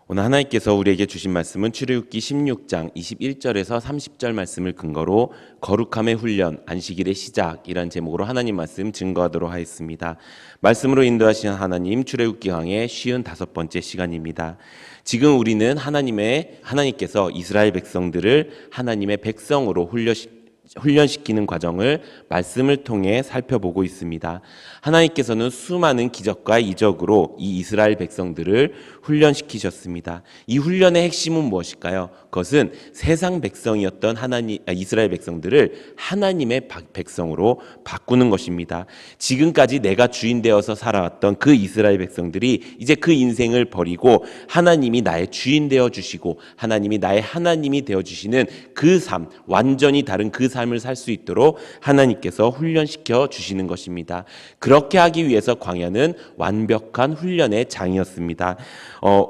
오늘 하나님께서 우리에게 주신 말씀은 출애굽기 16장 21절에서 30절 말씀을 근거로 거룩함의 훈련, 안식일의 시작이란 제목으로 하나님 말씀 증거하도록 하겠습니다. 말씀으로 인도하시는 하나님, 출애굽기 강의 55번째 시간입니다. 지금 우리는 하나님께서 이스라엘 백성들을 하나님의 백성으로 훈련시키는 과정을 말씀을 통해 살펴보고 있습니다. 하나님께서는 수많은 기적과 이적으로 이 이스라엘 백성들을 훈련시키셨습니다. 이 훈련의 핵심은 무엇일까요? 그것은 세상 백성이었던 이스라엘 백성들을 하나님의 백성으로 바꾸는 것입니다. 지금까지 내가 주인 되어서 살아왔던 그 이스라엘 백성들이 이제 그 인생을 버리고 하나님이 나의 주인 되어 주시고 하나님이 나의 하나님이 되어 주시는 그 삶, 완전히 다른 그 삶을 살 수 있도록 하나님께서 훈련시켜 주시는 것입니다. 그렇게 하기 위해서 광야는 완벽한 훈련의 장이었습니다.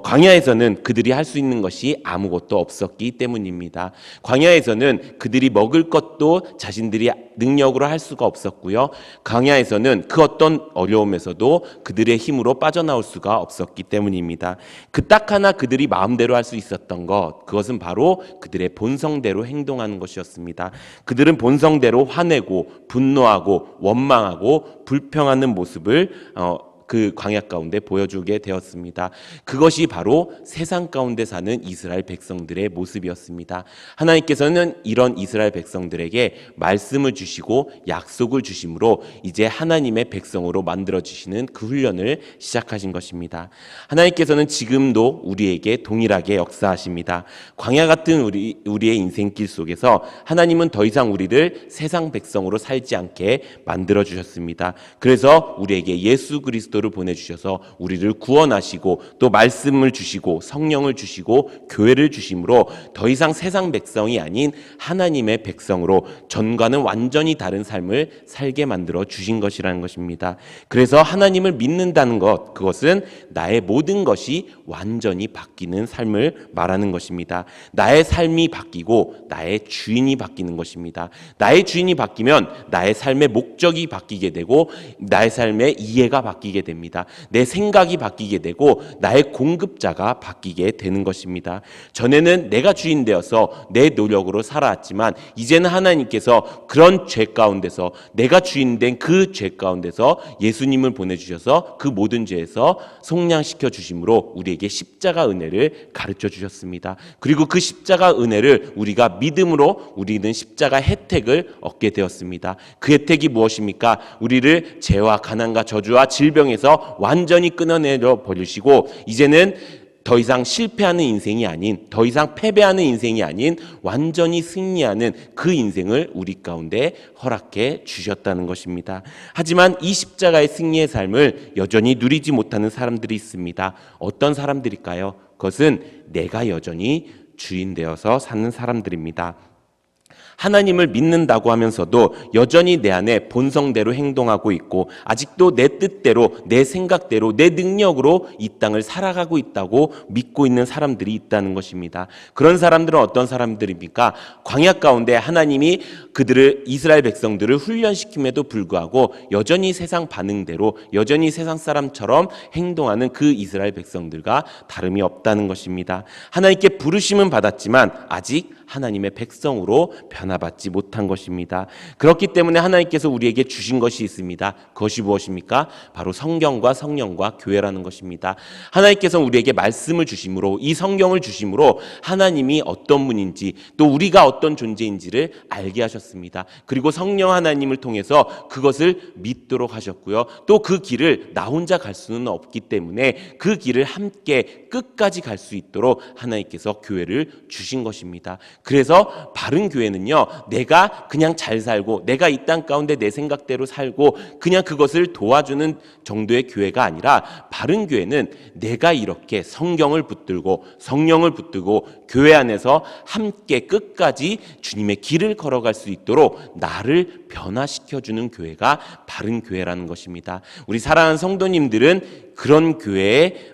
광야에서는 그들이 할 수 있는 것이 아무것도 없었기 때문입니다. 광야에서는 그들이 먹을 것도 자신들이 능력으로 할 수가 없었고요. 광야에서는 그 어떤 어려움에서도 그들의 힘으로 빠져나올 수가 없었기 때문입니다. 그 딱 하나 그들이 마음대로 할 수 있었던 그것은 바로 그들의 본성대로 행동하는 것이었습니다. 그들은 본성대로 화내고 분노하고 원망하고 불평하는 모습을 그 광야 가운데 보여주게 되었습니다. 그것이 바로 세상 가운데 사는 이스라엘 백성들의 모습이었습니다. 하나님께서는 이런 이스라엘 백성들에게 말씀을 주시고 약속을 주심으로 이제 하나님의 백성으로 만들어주시는 그 훈련을 시작하신 것입니다. 하나님께서는 지금도 우리에게 동일하게 역사하십니다. 광야 같은 우리의 인생길 속에서 하나님은 더 이상 우리를 세상 백성으로 살지 않게 만들어주셨습니다. 그래서 우리에게 예수 그리스도를 보내주셔서 우리를 구원하시고 또 말씀을 주시고 성령을 주시고 교회를 주심으로 더 이상 세상 백성이 아닌 하나님의 백성으로 전과는 완전히 다른 삶을 살게 만들어 주신 것이라는 것입니다. 그래서 하나님을 믿는다는 것, 그것은 나의 모든 것이 완전히 바뀌는 삶을 말하는 것입니다. 나의 삶이 바뀌고 나의 주인이 바뀌는 것입니다. 나의 주인이 바뀌면 나의 삶의 목적이 바뀌게 되고 나의 삶의 이해가 바뀌게 됩니다. 내 생각이 바뀌게 되고 나의 공급자가 바뀌게 되는 것입니다. 전에는 내가 주인 되어서 내 노력으로 살아왔지만 이제는 하나님께서 그런 죄 가운데서 내가 주인 된 그 죄 가운데서 예수님을 보내주셔서 그 모든 죄에서 속량시켜 주심으로 우리에게 십자가 은혜를 가르쳐 주셨습니다. 그리고 그 십자가 은혜를 우리가 믿음으로 우리는 십자가 혜택을 얻게 되었습니다. 그 혜택이 무엇입니까? 우리를 죄와 가난과 저주와 질병에서 완전히 끊어내려 버리시고 이제는 더 이상 실패하는 인생이 아닌, 더 이상 패배하는 인생이 아닌 완전히 승리하는 그 인생을 우리 가운데 허락해 주셨다는 것입니다. 하지만 이 십자가의 승리의 삶을 여전히 누리지 못하는 사람들이 있습니다. 어떤 사람들일까요? 그것은 내가 여전히 주인 되어서 사는 사람들입니다. 하나님을 믿는다고 하면서도 여전히 내 안에 본성대로 행동하고 있고 아직도 내 뜻대로, 내 생각대로, 내 능력으로 이 땅을 살아가고 있다고 믿고 있는 사람들이 있다는 것입니다. 그런 사람들은 어떤 사람들입니까? 광야 가운데 하나님이 이스라엘 백성들을 훈련시킴에도 불구하고 여전히 세상 반응대로, 여전히 세상 사람처럼 행동하는 그 이스라엘 백성들과 다름이 없다는 것입니다. 하나님께 부르심은 받았지만 아직 하나님의 백성으로 변화받지 못한 것입니다. 그렇기 때문에 하나님께서 우리에게 주신 것이 있습니다. 그것이 무엇입니까? 바로 성경과 성령과 교회라는 것입니다. 하나님께서 우리에게 말씀을 주심으로, 이 성경을 주심으로 하나님이 어떤 분인지 또 우리가 어떤 존재인지를 알게 하셨습니다. 그리고 성령 하나님을 통해서 그것을 믿도록 하셨고요. 또 그 길을 나 혼자 갈 수는 없기 때문에 그 길을 함께 끝까지 갈 수 있도록 하나님께서 교회를 주신 것입니다. 그래서 바른 교회는요, 내가 그냥 잘 살고 내가 이 땅 가운데 내 생각대로 살고 그냥 그것을 도와주는 정도의 교회가 아니라 바른 교회는 내가 이렇게 성경을 붙들고 성령을 붙들고 교회 안에서 함께 끝까지 주님의 길을 걸어갈 수 있도록 나를 변화시켜주는 교회가 바른 교회라는 것입니다. 우리 사랑하는 성도님들은 그런 교회에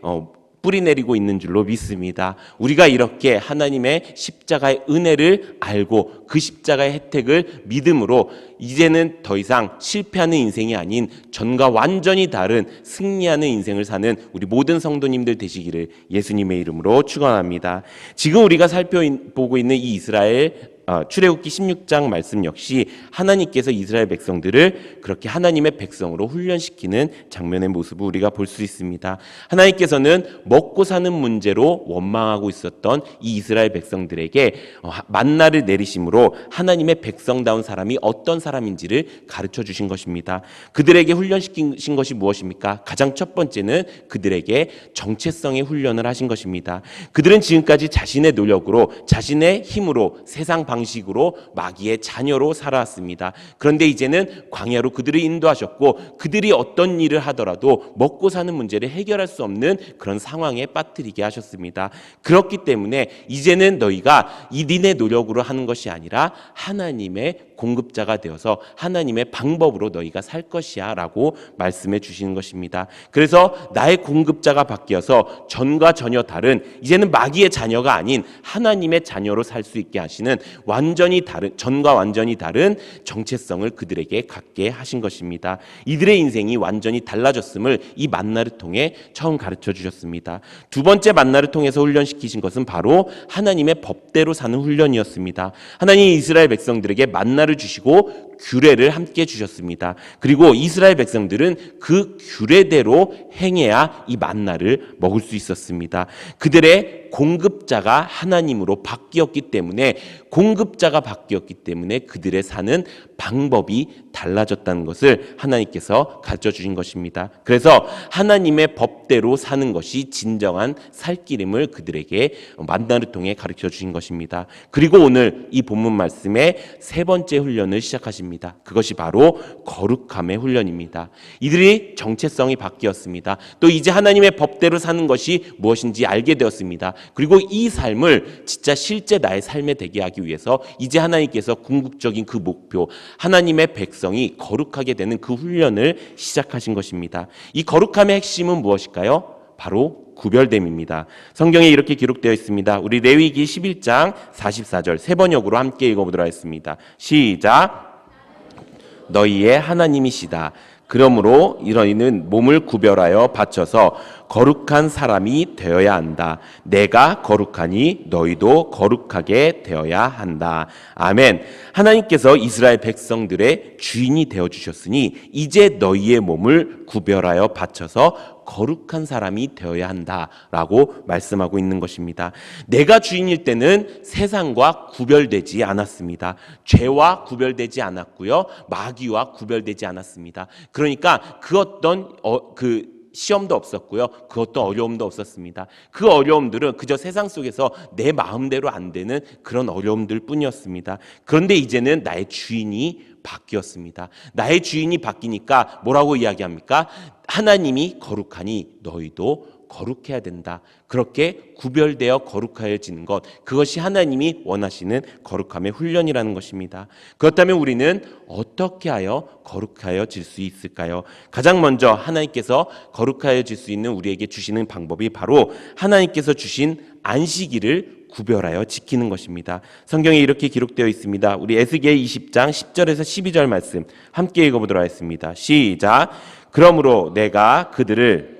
뿌리 내리고 있는 줄로 믿습니다. 우리가 이렇게 하나님의 십자가의 은혜를 알고 그 십자가의 혜택을 믿음으로 이제는 더 이상 실패하는 인생이 아닌 전과 완전히 다른 승리하는 인생을 사는 우리 모든 성도님들 되시기를 예수님의 이름으로 축원합니다. 지금 우리가 살펴보고 있는 이 이스라엘 출애굽기 16장 말씀 역시 하나님께서 이스라엘 백성들을 그렇게 하나님의 백성으로 훈련시키는 장면의 모습을 우리가 볼 수 있습니다. 하나님께서는 먹고 사는 문제로 원망하고 있었던 이 이스라엘 백성들에게 만나를 내리심으로 하나님의 백성다운 사람이 어떤 사람인지를 가르쳐 주신 것입니다. 그들에게 훈련시킨 것이 무엇입니까? 가장 첫 번째는 그들에게 정체성의 훈련을 하신 것입니다. 그들은 지금까지 자신의 노력으로 자신의 힘으로 세상 방식으로 마귀의 자녀로 살아왔습니다. 그런데 이제는 광야로 그들을 인도하셨고 그들이 어떤 일을 하더라도 먹고 사는 문제를 해결할 수 없는 그런 상황에 빠뜨리게 하셨습니다. 그렇기 때문에 이제는 너희가 니네 노력으로 하는 것이 아니라 하나님의 공급자가 되어서 하나님의 방법으로 너희가 살 것이야 라고 말씀해 주시는 것입니다. 그래서 나의 공급자가 바뀌어서 전과 전혀 다른 이제는 마귀의 자녀가 아닌 하나님의 자녀로 살 수 있게 하시는 완전히 다른 전과 완전히 다른 정체성을 그들에게 갖게 하신 것입니다. 이들의 인생이 완전히 달라졌음을 이 만나를 통해 처음 가르쳐 주셨습니다. 두 번째 만나를 통해서 훈련시키신 것은 바로 하나님의 법대로 사는 훈련이었습니다. 하나님이 이스라엘 백성들에게 만나를 주시고 규례를 함께 주셨습니다. 그리고 이스라엘 백성들은 그 규례대로 행해야 이 만나를 먹을 수 있었습니다. 그들의 공급자가 하나님으로 바뀌었기 때문에 그들의 사는 방법이 달라졌다는 것을 하나님께서 가르쳐 주신 것입니다. 그래서 하나님의 법대로 사는 것이 진정한 살 길임을 그들에게 만나를 통해 가르쳐 주신 것입니다. 그리고 오늘 이 본문 말씀의 세 번째 훈련을 시작하십니다. 그것이 바로 거룩함의 훈련입니다. 이들이 정체성이 바뀌었습니다. 또 이제 하나님의 법대로 사는 것이 무엇인지 알게 되었습니다. 그리고 이 삶을 진짜 실제 나의 삶에 되게 하기 위해서 이제 하나님께서 궁극적인 그 목표, 하나님의 백성이 거룩하게 되는 그 훈련을 시작하신 것입니다. 이 거룩함의 핵심은 무엇일까요? 바로 구별됨입니다. 성경에 이렇게 기록되어 있습니다. 우리 레위기 11장 44절 세 번역으로 함께 읽어보도록 하겠습니다. 시작. 너희의 하나님이시다. 그러므로 너희는 몸을 구별하여 바쳐서 거룩한 사람이 되어야 한다. 내가 거룩하니 너희도 거룩하게 되어야 한다. 아멘. 하나님께서 이스라엘 백성들의 주인이 되어주셨으니 이제 너희의 몸을 구별하여 바쳐서 거룩한 사람이 되어야 한다라고 말씀하고 있는 것입니다. 내가 주인일 때는 세상과 구별되지 않았습니다. 죄와 구별되지 않았고요. 마귀와 구별되지 않았습니다. 그러니까 그 어떤 시험도 없었고요. 그 어떤 어려움도 없었습니다. 그 어려움들은 그저 세상 속에서 내 마음대로 안 되는 그런 어려움들 뿐이었습니다. 그런데 이제는 나의 주인이 바뀌었습니다. 나의 주인이 바뀌니까 뭐라고 이야기합니까? 하나님이 거룩하니 너희도 거룩해야 된다. 그렇게 구별되어 거룩하여지는 것, 그것이 하나님이 원하시는 거룩함의 훈련이라는 것입니다. 그렇다면 우리는 어떻게 하여 거룩하여질 수 있을까요? 가장 먼저 하나님께서 거룩하여질 수 있는 우리에게 주시는 방법이 바로 하나님께서 주신 안식일을 구별하여 지키는 것입니다. 성경에 이렇게 기록되어 있습니다. 우리 에스겔 20장 10절에서 12절 말씀 함께 읽어보도록 하겠습니다. 시작. 그러므로 내가 그들을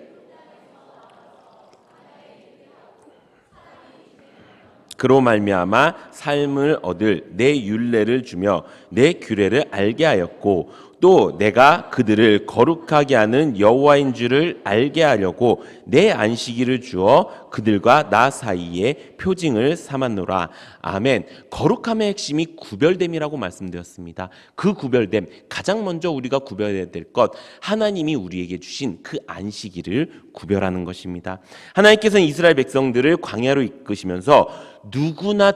그로 말미암아 삶을 얻을 내 율례를 주며 내 규례를 알게 하였고 또 내가 그들을 거룩하게 하는 여호와인 줄을 알게 하려고 내 안식일을 주어 그들과 나 사이에 표징을 삼았노라. 아멘. 거룩함의 핵심이 구별됨이라고 말씀드렸습니다. 그 구별됨, 가장 먼저 우리가 구별해야 될 것, 하나님이 우리에게 주신 그 안식일을 구별하는 것입니다. 하나님께서는 이스라엘 백성들을 광야로 이끄시면서 누구나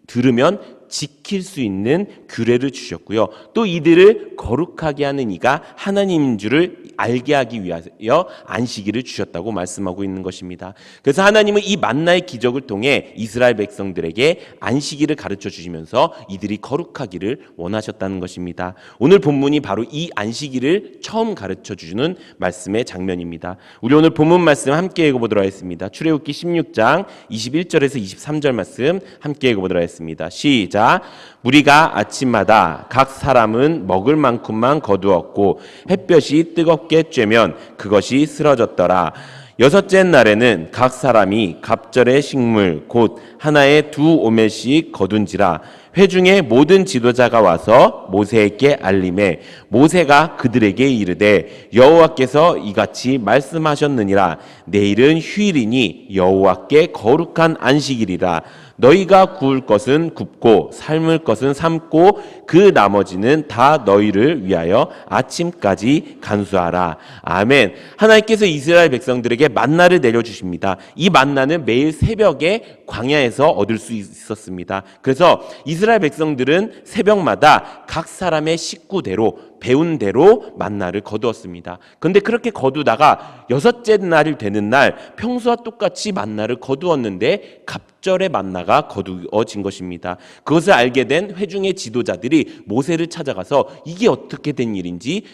들으면 지킬 수 있는 규례를 주셨고요. 또 이들을 거룩하게 하는 이가 하나님인 줄을 알게 하기 위하여 안식일을 주셨다고 말씀하고 있는 것입니다. 그래서 하나님은 이 만나의 기적을 통해 이스라엘 백성들에게 안식일을 가르쳐 주시면서 이들이 거룩하기를 원하셨다는 것입니다. 오늘 본문이 바로 이 안식일을 처음 가르쳐 주는 말씀의 장면입니다. 우리 오늘 본문 말씀 함께 읽어보도록 하겠습니다. 출애굽기 16장 21절에서 23절 말씀 함께 읽어보도록 하겠습니다. 시작. 무리가 아침마다 각 사람은 먹을 만큼만 거두었고 햇볕이 뜨겁게 쬐면 그것이 쓰러졌더라. 여섯째 날에는 각 사람이 갑절의 식물 곧 하나에 2오멜씩 거둔지라. 회중의 모든 지도자가 와서 모세에게 알림해 모세가 그들에게 이르되 여호와께서 이같이 말씀하셨느니라. 내일은 휴일이니 여호와께 거룩한 안식일이라. 너희가 구울 것은 굽고 삶을 것은 삶고 그 나머지는 다 너희를 위하여 아침까지 간수하라. 아멘. 하나님께서 이스라엘 백성들에게 만나를 내려주십니다. 이 만나는 매일 새벽에 광야에서 얻을 수 있었습니다. 그래서 이스라엘 백성들은 새벽마다 각 사람의 식구대로 배운 대로 만나를 거두었습니다. 그런데 그렇게 거두다가 여섯째 날이 되는 날 평소와 똑같이 만나를 거두었는데 갑절의 만나가 거두어진 것입니다. 그것을 알게 된 회중의 지도자들이 모세를 찾아가서 이게 어떻게 된 일인지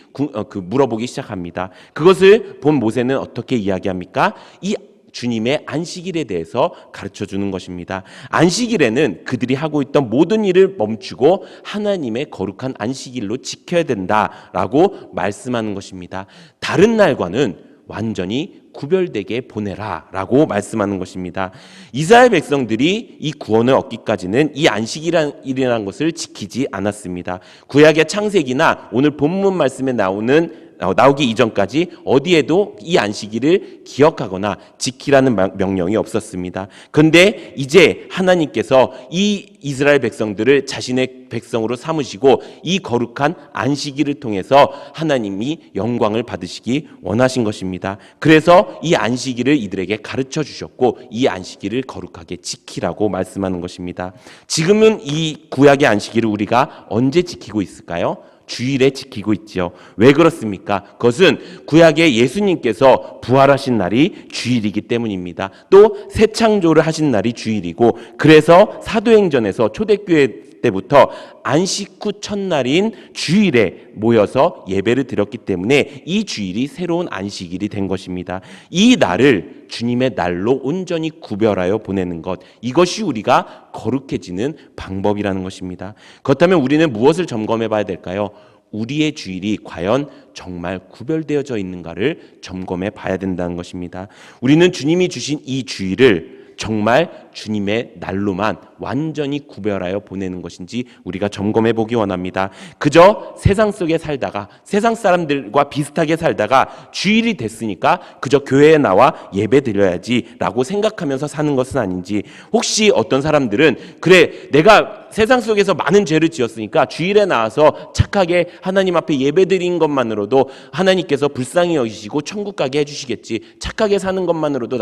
물어보기 시작합니다. 그것을 본 모세는 어떻게 이야기합니까? 이 주님의 안식일에 대해서 가르쳐 주는 것입니다. 안식일에는 그들이 하고 있던 모든 일을 멈추고 하나님의 거룩한 안식일로 지켜야 된다라고 말씀하는 것입니다. 다른 날과는 완전히 구별되게 보내라 라고 말씀하는 것입니다. 이스라엘 백성들이 이 구원을 얻기까지는 이 안식일이라는 것을 지키지 않았습니다. 구약의 창세기나 오늘 본문 말씀에 나오기 이전까지 어디에도 이 안식일을 기억하거나 지키라는 명령이 없었습니다. 그런데 이제 하나님께서 이 이스라엘 백성들을 자신의 백성으로 삼으시고 이 거룩한 안식일을 통해서 하나님이 영광을 받으시기 원하신 것입니다. 그래서 이 안식일을 이들에게 가르쳐 주셨고 이 안식일을 거룩하게 지키라고 말씀하는 것입니다. 지금은 이 구약의 안식일을 우리가 언제 지키고 있을까요? 주일에 지키고 있지요. 왜 그렇습니까? 그것은 구약의 예수님께서 부활하신 날이 주일이기 때문입니다. 또 새 창조를 하신 날이 주일이고, 그래서 사도행전에서 초대교회 때부터 안식 후 첫날인 주일에 모여서 예배를 드렸기 때문에 이 주일이 새로운 안식일이 된 것입니다. 이 날을 주님의 날로 온전히 구별하여 보내는 것, 이것이 우리가 거룩해지는 방법이라는 것입니다. 그렇다면 우리는 무엇을 점검해 봐야 될까요? 우리의 주일이 과연 정말 구별되어져 있는가를 점검해 봐야 된다는 것입니다. 우리는 주님이 주신 이 주일을 정말 주님의 날로만 완전히 구별하여 보내는 것인지 우리가 점검해 보기 원합니다. 그저 세상 속에 살다가 세상 사람들과 비슷하게 살다가 주일이 됐으니까 그저 교회에 나와 예배 드려야지 라고 생각하면서 사는 것은 아닌지, 혹시 어떤 사람들은 그래 내가 세상 속에서 많은 죄를 지었으니까 주일에 나와서 착하게 하나님 앞에 예배 드린 것만으로도 하나님께서 불쌍히 여기시고 천국 가게 해주시겠지, 착하게 사는 것만으로도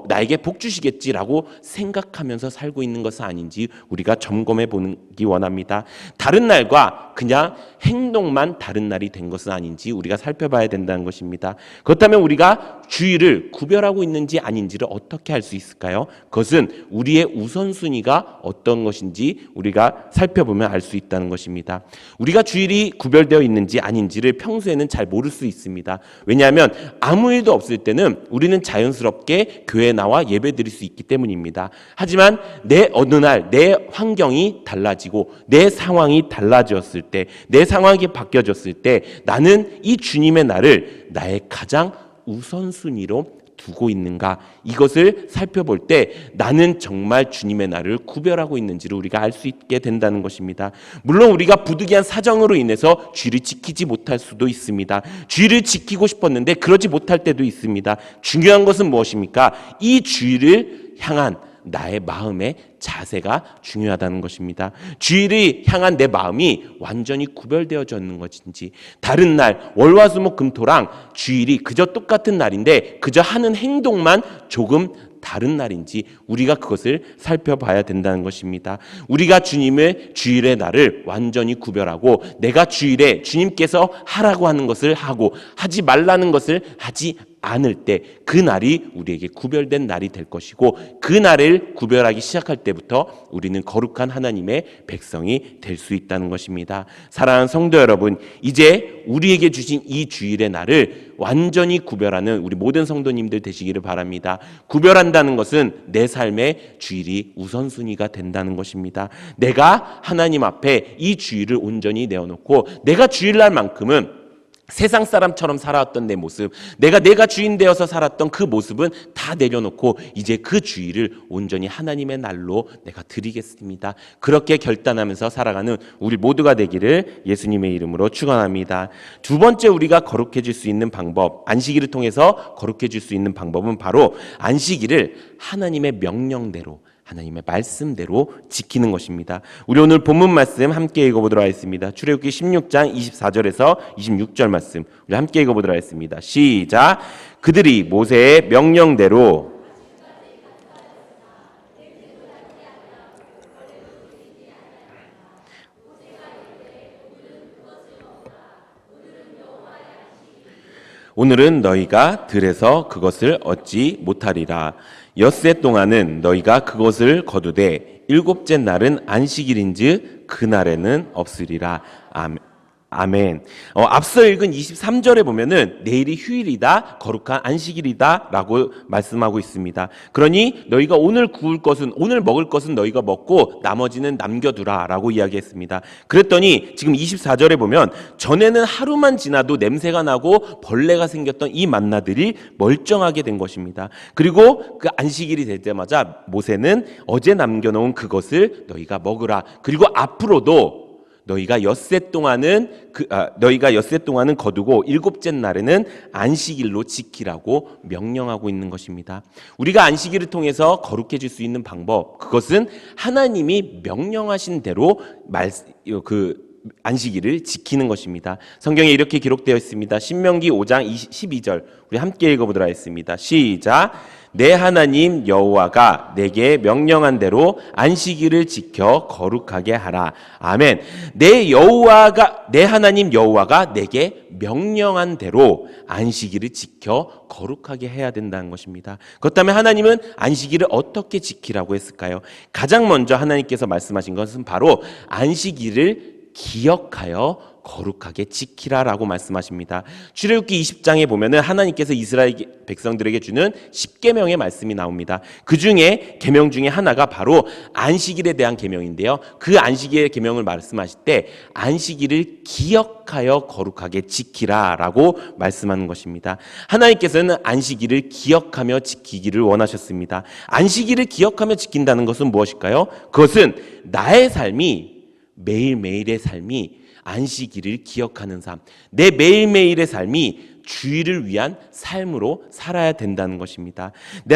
나에게 복 주시겠지라고 생각하면서 살고 있는 것은 아닌지 우리가 점검해 보기 원합니다. 다른 날과 그냥 행동만 다른 날이 된 것은 아닌지 우리가 살펴봐야 된다는 것입니다. 그렇다면 우리가 주일을 구별하고 있는지 아닌지를 어떻게 할 수 있을까요? 그것은 우리의 우선순위가 어떤 것인지 우리가 살펴보면 알 수 있다는 것입니다. 우리가 주일이 구별되어 있는지 아닌지를 평소에는 잘 모를 수 있습니다. 왜냐하면 아무 일도 없을 때는 우리는 자연스럽게 교회에 나와 예배 드릴 수 있기 때문입니다. 하지만 내 어느 날 내 환경이 달라지고 내 상황이 달라졌을 때, 내 상황이 바뀌어졌을 때 나는 이 주님의 날을 나의 가장 우선순위로 두고 있는가, 이것을 살펴볼 때 나는 정말 주님의 날을 구별하고 있는지를 우리가 알 수 있게 된다는 것입니다. 물론 우리가 부득이한 사정으로 인해서 주일을 지키지 못할 수도 있습니다. 주일을 지키고 싶었는데 그러지 못할 때도 있습니다. 중요한 것은 무엇입니까? 이 주일을 향한 나의 마음의 자세가 중요하다는 것입니다. 주일을 향한 내 마음이 완전히 구별되어져 있는 것인지, 다른 날 월화수목금토랑 주일이 그저 똑같은 날인데 그저 하는 행동만 조금 다른 날인지 우리가 그것을 살펴봐야 된다는 것입니다. 우리가 주님의 주일의 날을 완전히 구별하고 내가 주일에 주님께서 하라고 하는 것을 하고 하지 말라는 것을 하지 않을 때 그 날이 우리에게 구별된 날이 될 것이고 그 날을 구별하기 시작할 때부터 우리는 거룩한 하나님의 백성이 될 수 있다는 것입니다. 사랑하는 성도 여러분, 이제 우리에게 주신 이 주일의 날을 완전히 구별하는 우리 모든 성도님들 되시기를 바랍니다. 구별한다는 것은 내 삶의 주일이 우선순위가 된다는 것입니다. 내가 하나님 앞에 이 주일을 온전히 내어놓고 내가 주일날만큼은 세상 사람처럼 살아왔던 내 모습, 내가 주인 되어서 살았던 그 모습은 다 내려놓고 이제 그 주일을 온전히 하나님의 날로 내가 드리겠습니다. 그렇게 결단하면서 살아가는 우리 모두가 되기를 예수님의 이름으로 축원합니다. 두 번째 우리가 거룩해질 수 있는 방법, 안식일을 통해서 거룩해질 수 있는 방법은 바로 안식일을 하나님의 명령대로 하나님의 말씀대로 지키는 것입니다. 우리 오늘 본문 말씀 함께 읽어보도록 하겠습니다. 출애굽기 16장 24절에서 26절 말씀 우리 함께 읽어보도록 하겠습니다. 시작. 그들이 모세의 명령대로 오늘은 너희가 들에서 그것을 얻지 못하리라. 엿새 동안은 너희가 그것을 거두되 일곱째 날은 안식일인즉 그날에는 없으리라. 아멘. 앞서 읽은 23절에 보면은 내일이 휴일이다, 거룩한 안식일이다 라고 말씀하고 있습니다. 그러니 너희가 오늘 먹을 것은 너희가 먹고 나머지는 남겨두라 라고 이야기했습니다. 그랬더니 지금 24절에 보면 전에는 하루만 지나도 냄새가 나고 벌레가 생겼던 이 만나들이 멀쩡하게 된 것입니다. 그리고 그 안식일이 될 때마다 모세는 어제 남겨놓은 그것을 너희가 먹으라. 그리고 앞으로도 너희가 엿새 동안은 거두고 일곱째 날에는 안식일로 지키라고 명령하고 있는 것입니다. 우리가 안식일을 통해서 거룩해질 수 있는 방법, 그것은 하나님이 명령하신 대로 안식일을 지키는 것입니다. 성경에 이렇게 기록되어 있습니다. 신명기 5장 12절 우리 함께 읽어보도록 하겠습니다. 시작. 내 하나님 여호와가 내게 명령한 대로 안식일을 지켜 거룩하게 하라. 아멘. 내 하나님 여호와가 내게 명령한 대로 안식일을 지켜 거룩하게 해야 된다는 것입니다. 그렇다면 하나님은 안식일을 어떻게 지키라고 했을까요? 가장 먼저 하나님께서 말씀하신 것은 바로 안식일을 기억하여 거룩하게 지키라라고 말씀하십니다. 출애굽기 20장에 보면은 하나님께서 이스라엘 백성들에게 주는 10계명의 말씀이 나옵니다. 그 중에 계명 중에 하나가 바로 안식일에 대한 계명인데요. 그 안식일의 계명을 말씀하실 때 안식일을 기억하여 거룩하게 지키라라고 말씀하는 것입니다. 하나님께서는 안식일을 기억하며 지키기를 원하셨습니다. 안식일을 기억하며 지킨다는 것은 무엇일까요? 그것은 나의 삶이 매일매일의 삶이 안식일을 기억하는 삶, 내 매일매일의 삶이 주일을 위한 삶으로 살아야 된다는 것입니다.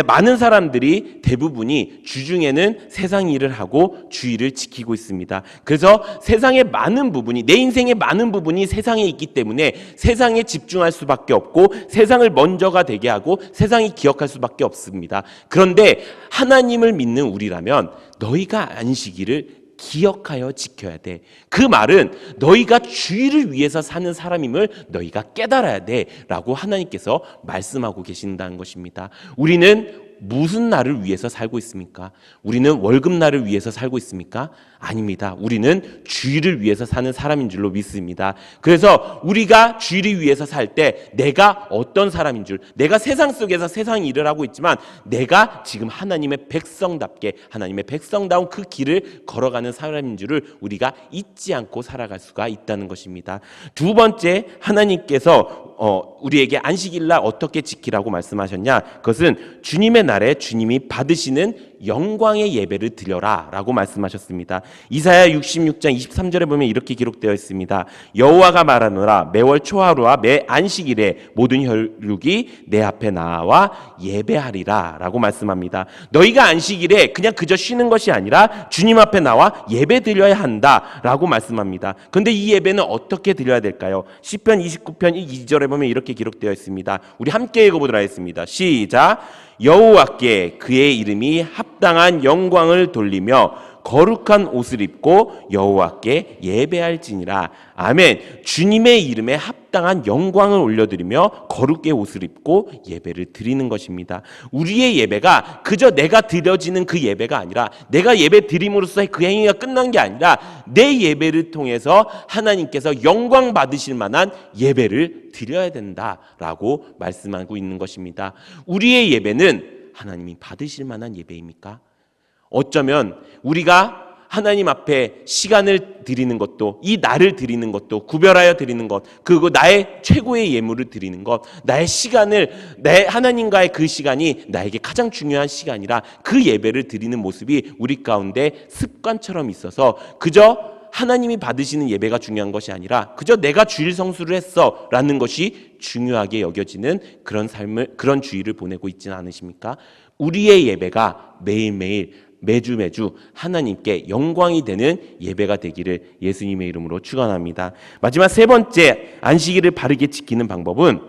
많은 사람들이 대부분이 주중에는 세상 일을 하고 주일을 지키고 있습니다. 그래서 세상의 많은 부분이, 내 인생의 많은 부분이 세상에 있기 때문에 세상에 집중할 수밖에 없고 세상을 먼저가 되게 하고 세상이 기억할 수밖에 없습니다. 그런데 하나님을 믿는 우리라면 너희가 안식일을 기억하여 지켜야 돼. 그 말은 너희가 주일을 위해서 사는 사람임을 너희가 깨달아야 돼 라고 하나님께서 말씀하고 계신다는 것입니다. 우리는 무슨 날을 위해서 살고 있습니까? 우리는 월급날을 위해서 살고 있습니까? 아닙니다. 우리는 주일을 위해서 사는 사람인 줄로 믿습니다. 그래서 우리가 주일을 위해서 살 때 내가 어떤 사람인 줄, 내가 세상 속에서 세상 일을 하고 있지만 내가 지금 하나님의 백성답게 하나님의 백성다운 그 길을 걸어가는 사람인 줄을 우리가 잊지 않고 살아갈 수가 있다는 것입니다. 두 번째, 하나님께서 우리에게 안식일날 어떻게 지키라고 말씀하셨냐? 그것은 주님의 날에 주님이 받으시는 영광의 예배를 드려라 라고 말씀하셨습니다. 이사야 66장 23절에 보면 이렇게 기록되어 있습니다. 여호와가 말하노라. 매월 초하루와 매 안식일에 모든 혈육이 내 앞에 나와 예배하리라 라고 말씀합니다. 너희가 안식일에 그냥 그저 쉬는 것이 아니라 주님 앞에 나와 예배 드려야 한다 라고 말씀합니다. 그런데 이 예배는 어떻게 드려야 될까요? 시편 29편 2절에 보면 이렇게 기록되어 있습니다. 우리 함께 읽어보도록 하겠습니다. 시작. 여호와께 그의 이름이 합당한 영광을 돌리며 거룩한 옷을 입고 여호와께 예배할지니라. 아멘. 주님의 이름에 합당한 영광을 올려드리며 거룩의 옷을 입고 예배를 드리는 것입니다. 우리의 예배가 그저 내가 드려지는 그 예배가 아니라, 내가 예배 드림으로써 그 행위가 끝난 게 아니라, 내 예배를 통해서 하나님께서 영광 받으실 만한 예배를 드려야 된다라고 말씀하고 있는 것입니다. 우리의 예배는 하나님이 받으실 만한 예배입니까? 어쩌면 우리가 하나님 앞에 시간을 드리는 것도, 이 나를 드리는 것도, 구별하여 드리는 것, 그리고 나의 최고의 예물을 드리는 것, 나의 시간을, 내 하나님과의 그 시간이 나에게 가장 중요한 시간이라 그 예배를 드리는 모습이 우리 가운데 습관처럼 있어서 그저 하나님이 받으시는 예배가 중요한 것이 아니라 그저 내가 주일 성수를 했어 라는 것이 중요하게 여겨지는 그런 삶을, 그런 주일을 보내고 있지는 않으십니까? 우리의 예배가 매일매일 매주 하나님께 영광이 되는 예배가 되기를 예수님의 이름으로 축원합니다. 마지막 세 번째, 안식일을 바르게 지키는 방법은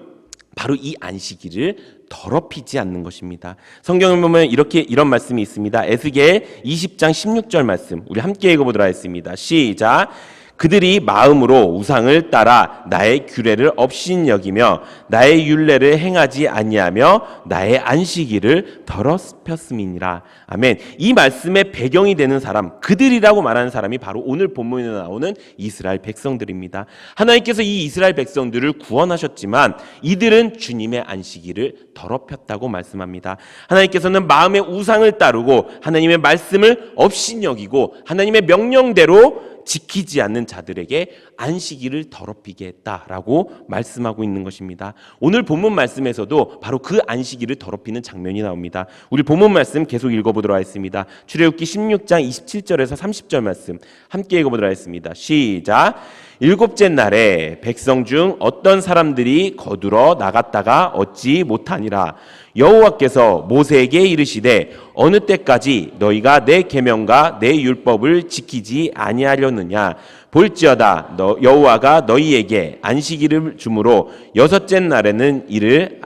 바로 이 안식일을 더럽히지 않는 것입니다. 성경을 보면 이런 말씀이 있습니다. 에스겔 20장 16절 말씀, 우리 함께 읽어보도록 하겠습니다. 시작. 그들이 마음으로 우상을 따라 나의 규례를 업신여기며 나의 율례를 행하지 아니하며 나의 안식일을 더럽혔음이니라. 아멘. 이 말씀의 배경이 되는 사람, 그들이라고 말하는 사람이 바로 오늘 본문에 나오는 이스라엘 백성들입니다. 하나님께서 이 이스라엘 백성들을 구원하셨지만 이들은 주님의 안식일을 더럽혔다고 말씀합니다. 하나님께서는 마음의 우상을 따르고 하나님의 말씀을 업신여기고 하나님의 명령대로 지키지 않는 자들에게 안식일을 더럽히게 했다라고 말씀하고 있는 것입니다. 오늘 본문 말씀에서도 바로 그 안식일을 더럽히는 장면이 나옵니다. 우리 본문 말씀 계속 읽어보도록 하겠습니다. 출애굽기 16장 27절에서 30절 말씀 함께 읽어보도록 하겠습니다. 시작. 일곱째 날에 백성 중 어떤 사람들이 거두러 나갔다가 얻지 못하니라. 여호와께서 모세에게 이르시되 어느 때까지 너희가 내 계명과 내 율법을 지키지 아니하려느냐. 볼지어다 여호와가 너희에게 안식일을 주므로 여섯째 날에는 이를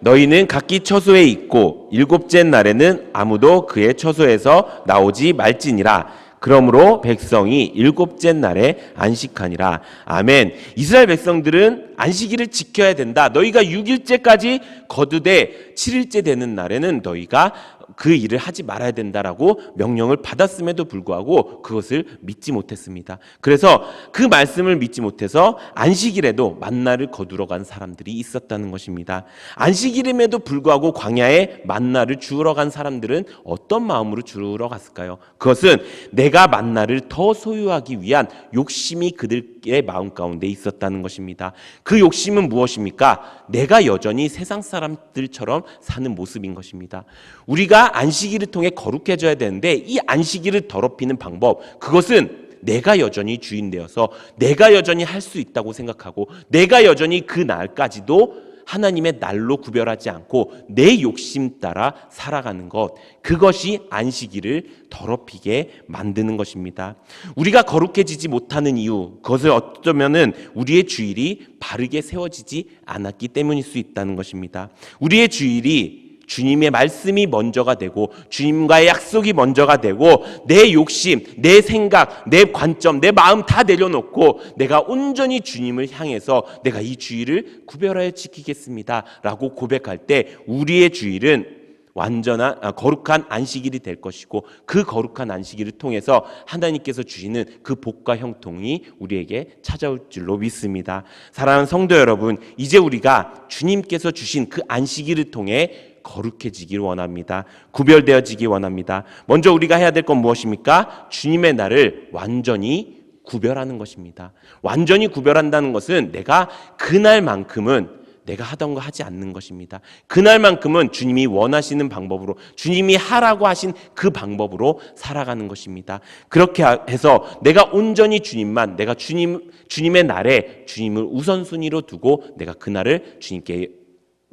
너희는 각기 처소에 있고 일곱째 날에는 아무도 그의 처소에서 나오지 말지니라. 그러므로 백성이 일곱째 날에 안식하니라. 아멘. 이스라엘 백성들은 안식일을 지켜야 된다. 너희가 6일째까지 거두되 7일째 되는 날에는 너희가 그 일을 하지 말아야 된다라고 명령을 받았음에도 불구하고 그것을 믿지 못했습니다. 그래서 그 말씀을 믿지 못해서 안식일에도 만나를 거두러 간 사람들이 있었다는 것입니다. 안식일임에도 불구하고 광야에 만나를 주우러 간 사람들은 어떤 마음으로 주우러 갔을까요? 그것은 내가 만나를 더 소유하기 위한 욕심이 그들의 마음 가운데 있었다는 것입니다. 그 욕심은 무엇입니까? 내가 여전히 세상 사람들처럼 사는 모습인 것입니다. 우리가 안식일을 통해 거룩해져야 되는데 이 안식일을 더럽히는 방법, 그것은 내가 여전히 주인 되어서 내가 여전히 할 수 있다고 생각하고 내가 여전히 그 날까지도 하나님의 날로 구별하지 않고 내 욕심 따라 살아가는 것, 그것이 안식일을 더럽히게 만드는 것입니다. 우리가 거룩해지지 못하는 이유, 그것을 어쩌면은 우리의 주일이 바르게 세워지지 않았기 때문일 수 있다는 것입니다. 우리의 주일이 주님의 말씀이 먼저가 되고 주님과의 약속이 먼저가 되고 내 욕심, 내 생각, 내 관점, 내 마음 다 내려놓고 내가 온전히 주님을 향해서 내가 이 주일을 구별하여 지키겠습니다 라고 고백할 때 우리의 주일은 완전한 거룩한 안식일이 될 것이고 그 거룩한 안식일을 통해서 하나님께서 주시는 그 복과 형통이 우리에게 찾아올 줄로 믿습니다. 사랑하는 성도 여러분, 이제 우리가 주님께서 주신 그 안식일을 통해 거룩해지길 원합니다. 구별되어지기 원합니다. 먼저 우리가 해야 될 건 무엇입니까? 주님의 날을 완전히 구별하는 것입니다. 완전히 구별한다는 것은 내가 그날만큼은 내가 하던 거 하지 않는 것입니다. 그날만큼은 주님이 원하시는 방법으로, 주님이 하라고 하신 그 방법으로 살아가는 것입니다. 그렇게 해서 내가 온전히 주님만, 내가 주님의 날에 주님을 우선순위로 두고 내가 그날을 주님께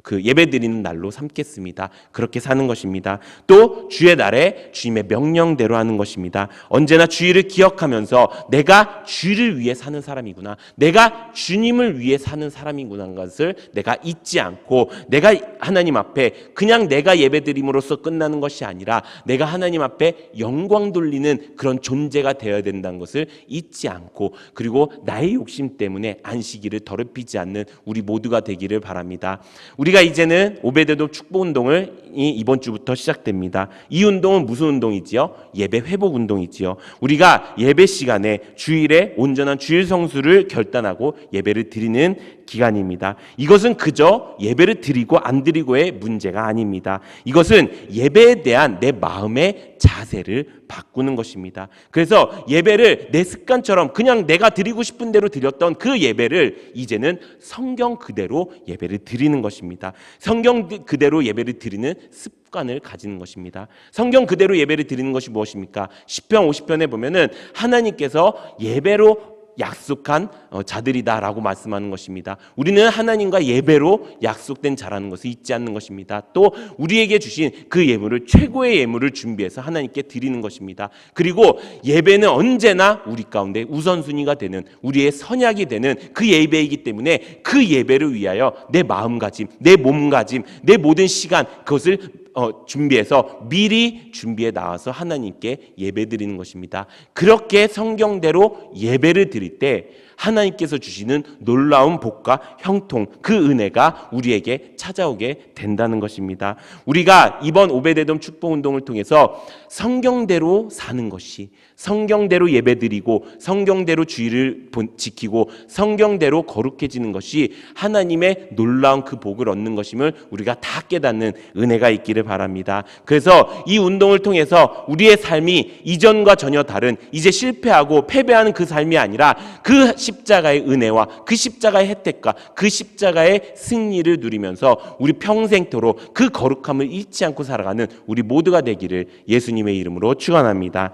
그 예배드리는 날로 삼겠습니다. 그렇게 사는 것입니다. 또 주의 날에 주님의 명령대로 하는 것입니다. 언제나 주의를 기억하면서 내가 주를 위해 사는 사람이구나, 내가 주님을 위해 사는 사람이구나 하는 것을 내가 잊지 않고, 내가 하나님 앞에 그냥 내가 예배드림으로써 끝나는 것이 아니라 내가 하나님 앞에 영광 돌리는 그런 존재가 되어야 된다는 것을 잊지 않고, 그리고 나의 욕심 때문에 안식일을 더럽히지 않는 우리 모두가 되기를 바랍니다. 우리가 이제는 오베데돔 축복운동을 이번 주부터 시작됩니다. 이 운동은 무슨 운동이지요? 예배 회복 운동이지요. 우리가 예배 시간에 주일에 온전한 주일 성수를 결단하고 예배를 드리는 기간입니다. 이것은 그저 예배를 드리고 안 드리고의 문제가 아닙니다. 이것은 예배에 대한 내 마음의 자세를 바꾸는 것입니다. 그래서 예배를 내 습관처럼 그냥 내가 드리고 싶은 대로 드렸던 그 예배를 이제는 성경 그대로 예배를 드리는 것입니다. 성경 그대로 예배를 드리는 습관을 가지는 것입니다. 성경 그대로 예배를 드리는 것이 무엇입니까? 시편 50편에 보면은 하나님께서 예배로 약속한 자들이다라고 말씀하는 것입니다. 우리는 하나님과 예배로 약속된 자라는 것을 잊지 않는 것입니다. 또 우리에게 주신 그 예물을, 최고의 예물을 준비해서 하나님께 드리는 것입니다. 그리고 예배는 언제나 우리 가운데 우선순위가 되는, 우리의 선약이 되는 그 예배이기 때문에 그 예배를 위하여 내 마음가짐, 내 몸가짐, 내 모든 시간, 그것을 준비해서 미리 준비해 나와서 하나님께 예배드리는 것입니다. 그렇게 성경대로 예배를 드릴 때 하나님께서 주시는 놀라운 복과 형통, 그 은혜가 우리에게 찾아오게 된다는 것입니다. 우리가 이번 오베데돔 축복운동을 통해서 성경대로 사는 것이, 성경대로 예배드리고 성경대로 주의를 지키고 성경대로 거룩해지는 것이 하나님의 놀라운 그 복을 얻는 것임을 우리가 다 깨닫는 은혜가 있기를 바랍니다. 그래서 이 운동을 통해서 우리의 삶이 이전과 전혀 다른, 이제 실패하고 패배하는 그 삶이 아니라 그 십자가의 은혜와 그 십자가의 혜택과 그 십자가의 승리를 누리면서 우리 평생토록 그 거룩함을 잊지 않고 살아가는 우리 모두가 되기를 예수님의 이름으로 축원합니다.